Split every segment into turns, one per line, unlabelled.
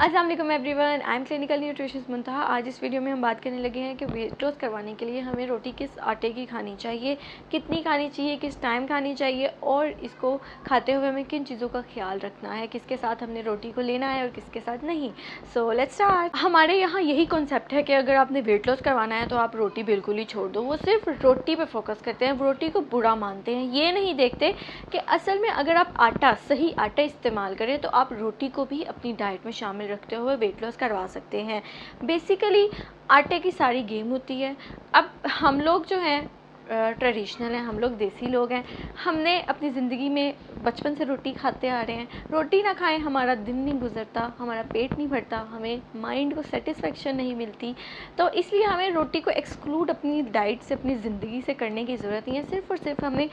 अस्सलाम वालेकुम everyone, I am clinical nutritionist Muntaha. आज इस वीडियो में हम बात करने लगे हैं कि वेट लॉस करवाने के लिए हमें रोटी किस आटे की खानी चाहिए, कितनी खानी चाहिए, किस टाइम खानी चाहिए और इसको खाते हुए हमें किन चीज़ों का ख्याल रखना है, किसके साथ हमने रोटी को लेना है और किसके साथ नहीं। So let's start. हमारे यहाँ यही कॉन्सेप्ट है कि अगर आपने वेट लॉस करवाना है तो आप रोटी बिल्कुल ही छोड़ दो। वो सिर्फ रोटी पर फोकस करते हैं, रोटी को बुरा मानते हैं। ये नहीं देखते कि असल में अगर आप सही आटा इस्तेमाल करें तो आप रोटी को भी अपनी डाइट में शामिल रखते हुए वेट लॉस करवा सकते हैं। बेसिकली आटे की सारी गेम होती है। अब हम लोग जो हैं ट्रेडिशनल हैं, हम लोग देसी लोग हैं। हमने अपनी ज़िंदगी में बचपन से रोटी खाते आ रहे हैं। रोटी ना खाएं हमारा दिन नहीं गुजरता, हमारा पेट नहीं भरता, हमें माइंड को सेटिस्फेक्शन नहीं मिलती। तो इसलिए हमें रोटी को एक्सक्लूड अपनी डाइट से, अपनी ज़िंदगी से करने की ज़रूरत नहीं है। सिर्फ़ और सिर्फ हमें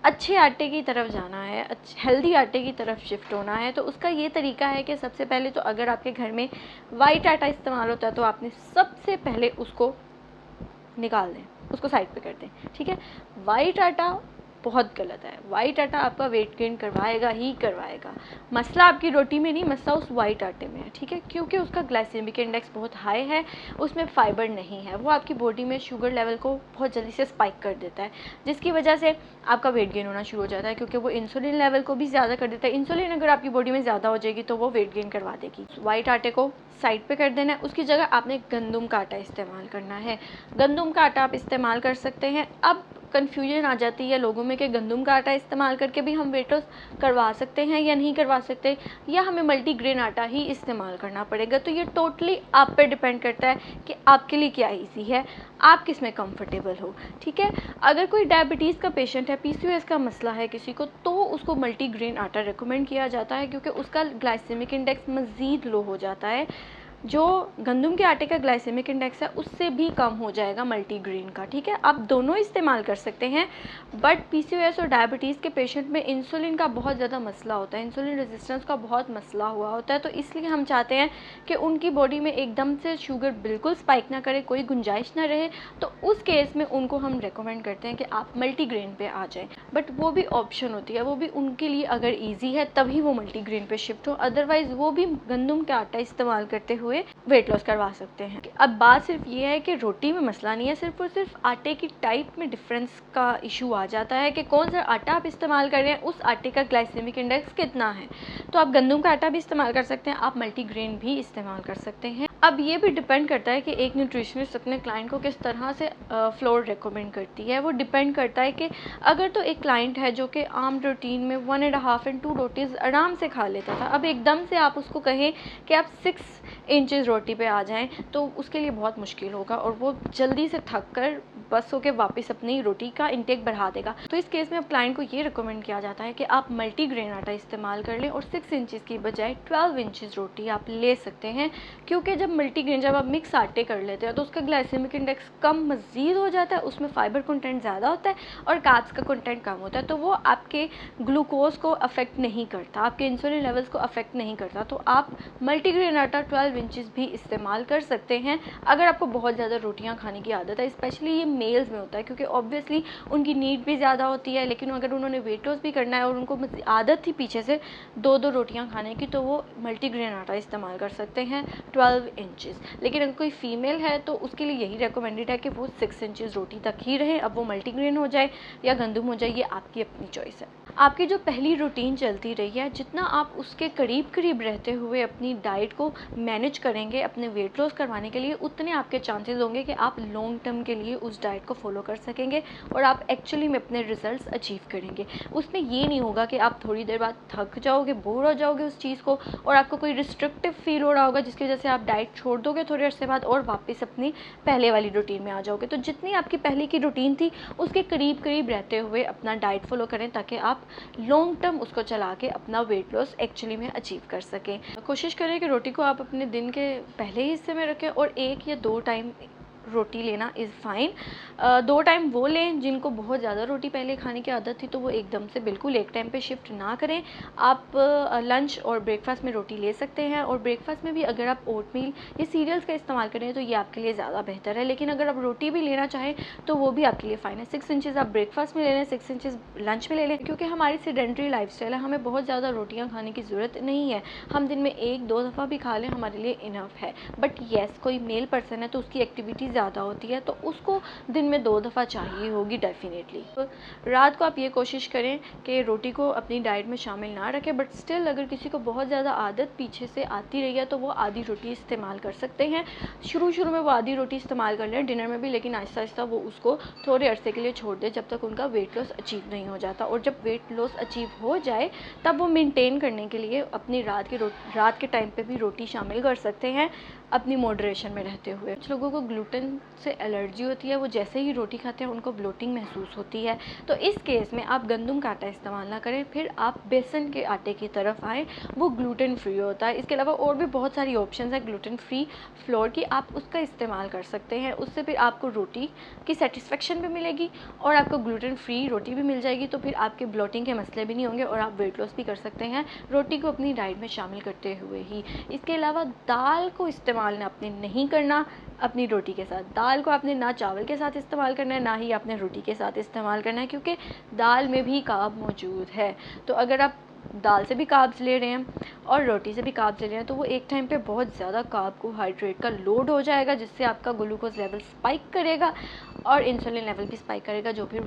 अच्छे आटे की तरफ जाना है, हेल्दी आटे की तरफ शिफ्ट होना है। तो उसका ये तरीका है कि सबसे पहले तो अगर आपके घर में वाइट आटा इस्तेमाल होता है तो आपने सबसे पहले उसको निकाल दें, उसको साइड पे कर दें। ठीक है, वाइट आटा बहुत गलत है। वाइट आटा आपका वेट गेन करवाएगा ही करवाएगा। मसला आपकी रोटी में नहीं, मसला उस वाइट आटे में है। ठीक है, क्योंकि उसका ग्लाइसेमिक इंडेक्स बहुत हाई है, उसमें फाइबर नहीं है। वो आपकी बॉडी में शुगर लेवल को बहुत जल्दी से स्पाइक कर देता है, जिसकी वजह से आपका वेट गेन होना शुरू हो जाता है, क्योंकि वो इंसुलिन लेवल को भी ज़्यादा कर देता है। इंसुलिन अगर आपकी बॉडी में ज़्यादा हो जाएगी तो वो वेट गेन करवा देगी। वाइट आटे को साइड पे कर देना है, उसकी जगह आपने गंदम का आटा इस्तेमाल करना है। गंदम का आटा आप इस्तेमाल कर सकते हैं। अब कन्फ्यूजन आ जाती है लोगों में कि गंदम का आटा इस्तेमाल करके भी हम वेट लॉस करवा सकते हैं या नहीं करवा सकते, या हमें मल्टीग्रेन आटा ही इस्तेमाल करना पड़ेगा। तो ये टोटली आप पे डिपेंड करता है कि आपके लिए क्या ईजी है, आप किस में कंफर्टेबल हो। ठीक है, अगर कोई डायबिटीज़ का पेशेंट है, पीसीओएस का मसला है किसी को, तो उसको मल्टीग्रेन आटा रिकमेंड किया जाता है, क्योंकि उसका ग्लाइसेमिक इंडेक्स मज़ीद लो हो जाता है। जो गंदम के आटे का ग्लाइसेमिक इंडेक्स है उससे भी कम हो जाएगा मल्टीग्रेन का। ठीक है, आप दोनों इस्तेमाल कर सकते हैं। बट पीसीओएस और डायबिटीज़ के पेशेंट में इंसुलिन का बहुत ज़्यादा मसला होता है, इंसुलिन रेजिस्टेंस का बहुत मसला हुआ होता है। तो इसलिए हम चाहते हैं कि उनकी बॉडी में एकदम से शुगर बिल्कुल स्पाइक ना करे, कोई गुंजाइश ना रहे। तो उस केस में उनको हम रेकमेंड करते हैं कि आप मल्टीग्रेन पे आ जाएं। बट वो भी ऑप्शन होती है, वो भी उनके लिए अगर ईजी है तभी वो मल्टीग्रेन पे शिफ्ट हो, अदरवाइज़ वो भी गंदम का आटा इस्तेमाल करते हुए वेट लॉस करवा सकते हैं। अब बात सिर्फ ये है कि रोटी में मसला नहीं है, सिर्फ और सिर्फ आटे की टाइप में डिफरेंस का इशू आ जाता है कि कौन सा आटा आप इस्तेमाल कर रहे हैं, उस आटे का ग्लाइसेमिक इंडेक्स कितना है। तो आप गंदम का आटा भी इस्तेमाल कर सकते हैं, आप मल्टीग्रेन भी इस्तेमाल कर सकते हैं। अब ये भी डिपेंड करता है कि एक न्यूट्रिशनिस्ट अपने क्लाइंट को किस तरह से फ्लोर रेकमेंड करती है। वो डिपेंड करता है कि अगर तो एक क्लाइंट है जो कि आम रूटीन में 1.5 and 2 रोटीज़ आराम से खा लेता था, अब एकदम से आप उसको कहें कि आप 6 इंचेस रोटी पे आ जाएं तो उसके लिए बहुत मुश्किल होगा और वो जल्दी से थक कर बस होकर वापस अपनी रोटी का इंटेक बढ़ा देगा। तो इस केस में अब क्लाइंट को ये रिकमेंड किया जाता है कि आप मल्टीग्रेन आटा इस्तेमाल कर लें और 6 इंचेस की बजाय 12 इंचेस रोटी आप ले सकते हैं, क्योंकि जब आप मिक्स आटे कर लेते हैं तो उसका ग्लाइसेमिक इंडेक्स कम मज़ीद हो जाता है, उसमें फाइबर कंटेंट ज़्यादा होता है और कार्ब्स का कंटेंट कम होता है। तो वो आपके ग्लूकोज को अफेक्ट नहीं करता, आपके इंसुलिन लेवल्स को अफेक्ट नहीं करता। तो आप मल्टीग्रेन आटा 12 इंचेस भी इस्तेमाल कर सकते हैं अगर आपको बहुत ज़्यादा रोटियां खाने की आदत है। स्पेशली ये मेल्स में होता है, क्योंकि ऑब्वियसली उनकी नीड भी ज़्यादा होती है, लेकिन अगर उन्होंने वेट लॉस भी करना है और उनको आदत थी पीछे से 2-2 रोटियां खाने की, तो वो मल्टीग्रेन आटा इस्तेमाल कर सकते हैं 12 इंचेस। लेकिन अगर कोई फीमेल है तो उसके लिए यही रिकमेंडेड है कि वो 6 इंचेस रोटी तक ही रहे। अब वो मल्टीग्रेन हो जाए या गंदम हो जाए, ये आपकी अपनी चॉइस है। आपकी जो पहली रूटीन चलती रही है, जितना आप उसके करीब करीब रहते हुए अपनी डाइट को मैनेज करेंगे अपने वेट लॉस करवाने के लिए, उतने आपके चांसेस होंगे कि आप लॉन्ग टर्म के लिए उस डाइट को फॉलो कर सकेंगे और आप एक्चुअली में अपने रिजल्ट्स अचीव करेंगे। उसमें ये नहीं होगा कि आप थोड़ी देर बाद थक जाओगे, बोर हो जाओगे उस चीज़ को और आपको कोई रिस्ट्रिक्टिव फील हो रहा होगा, जिसकी वजह से आप डाइट छोड़ दोगे थोड़े अर्से बाद और वापस अपनी पहले वाली रूटीन में आ जाओगे। तो जितनी आपकी पहले की रूटीन थी उसके करीब करीब रहते हुए अपना डाइट फॉलो करें, ताकि आप लॉन्ग टर्म उसको चला के अपना वेट लॉस एक्चुअली में अचीव कर सकें। कोशिश करें कि रोटी को आप अपने दिन के पहले हिस्से में रखें और 1 या 2 टाइम रोटी लेना इज़ फाइन। 2 टाइम वो लें जिनको बहुत ज़्यादा रोटी पहले खाने की आदत थी, तो वो एकदम से बिल्कुल एक टाइम पे शिफ्ट ना करें। आप लंच और ब्रेकफास्ट में रोटी ले सकते हैं, और ब्रेकफास्ट में भी अगर आप ओटमील या सीरियल्स का इस्तेमाल करें तो ये आपके लिए ज़्यादा बेहतर है। लेकिन अगर आप रोटी भी लेना चाहें तो वो भी आपके लिए फ़ाइन है। 6 इंचज़ आप ब्रेकफास्ट में ले लें, 6 इंचज़ लंच में ले लें, क्योंकि हमारी सेडेंटरी लाइफस्टाइल है, हमें बहुत ज़्यादा रोटियाँ खाने की ज़रूरत नहीं है। हम दिन में 1-2 दफ़ा भी खा लें हमारे लिए इनफ है। बट येस, कोई मेल पर्सन है तो उसकी एक्टिविटी ज़्यादा होती है, तो उसको दिन में 2 दफ़ा चाहिए होगी डेफिनेटली। तो रात को आप ये कोशिश करें कि रोटी को अपनी डाइट में शामिल ना रखें, बट स्टिल अगर किसी को बहुत ज़्यादा आदत पीछे से आती रही है तो वो आधी रोटी इस्तेमाल कर सकते हैं। शुरू में वो आधी रोटी इस्तेमाल कर लें डिनर में भी, लेकिन आहिस्ता आहिस्ता वो उसको थोड़े अरसे के लिए छोड़ दें जब तक उनका वेट लॉस अचीव नहीं हो जाता। और जब वेट लॉस अचीव हो जाए तब वो मेंटेन करने के लिए अपनी रात के टाइम पे भी रोटी शामिल कर सकते हैं, अपनी मॉडरेशन में रहते हुए। कुछ लोगों को ग्लूटेन से एलर्जी होती है, वो जैसे ही रोटी खाते हैं उनको ब्लोटिंग महसूस होती है, तो इस केस में आप गंदम का आटा इस्तेमाल ना करें, फिर आप बेसन के आटे की तरफ आएँ, वो ग्लूटेन फ्री होता है। इसके अलावा और भी बहुत सारी ऑप्शंस हैं ग्लूटेन फ्री फ्लोर की, आप उसका इस्तेमाल कर सकते हैं। उससे फिर आपको रोटी की सेटिस्फेक्शन भी मिलेगी और आपको ग्लूटेन फ्री रोटी भी मिल जाएगी, तो फिर आपके ब्लोटिंग के मसले भी नहीं होंगे और आप वेट लॉस भी कर सकते हैं रोटी को अपनी डाइट में शामिल करते हुए ही। इसके अलावा दाल को इस्तेमाल आपने नहीं करना अपनी रोटी के साथ। दाल को आपने ना चावल के साथ इस्तेमाल करना है, ना ही आपने रोटी के साथ इस्तेमाल करना है, क्योंकि दाल में भी कार्ब मौजूद है। तो अगर आप दाल से भी कार्ब्स ले रहे हैं और रोटी से भी कार्ब्स ले रहे हैं तो वो एक टाइम पे बहुत ज़्यादा कार्बोहाइड्रेट का लोड हो जाएगा, जिससे आपका ग्लूकोज लेवल स्पाइक करेगा और इंसुलिन लेवल भी स्पाइक करेगा, जो फिर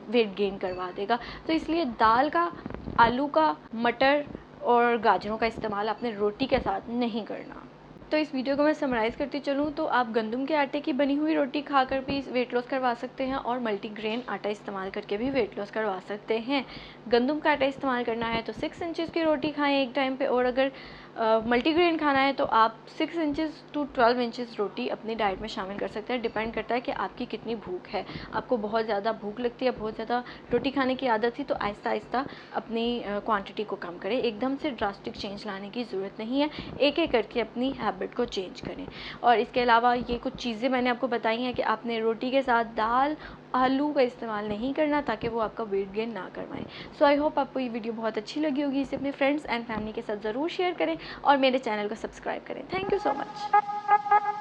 वेट गेन करवा देगा। तो इसलिए दाल का, आलू का, मटर और गाजरों का इस्तेमाल आपने रोटी के साथ नहीं करना। तो इस वीडियो को मैं समराइज़ करती चलूँ तो आप गंदम के आटे की बनी हुई रोटी खाकर भी वेट लॉस करवा सकते हैं और मल्टीग्रेन आटा इस्तेमाल करके भी वेट लॉस करवा सकते हैं। गंदम का आटा इस्तेमाल करना है तो 6 इंचज़ की रोटी खाएं एक टाइम पे, और अगर मल्टीग्रेन खाना है तो आप 6 इंचज़ टू 12 इंचज़ रोटी अपनी डाइट में शामिल कर सकते हैं। डिपेंड करता है कि आपकी कितनी भूख है। आपको बहुत ज़्यादा भूख लगती है, बहुत ज़्यादा रोटी खाने की आदत थी, तो आहिस्ता आहिस्ता अपनी क्वांटिटी को कम करें। एकदम से ड्रास्टिक चेंज लाने की ज़रूरत नहीं है, एक एक करके अपनी हैबिट को चेंज करें। और इसके अलावा ये कुछ चीज़ें मैंने आपको बताई हैं कि आपने रोटी के साथ दाल, आलू का इस्तेमाल नहीं करना ताकि वो आपका वेट गेन ना करवाएं। सो आई होप आपको ये वीडियो बहुत अच्छी लगी होगी। इसे अपने फ्रेंड्स एंड फैमिली के साथ ज़रूर शेयर करें और मेरे चैनल को सब्सक्राइब करें। Thank you so much.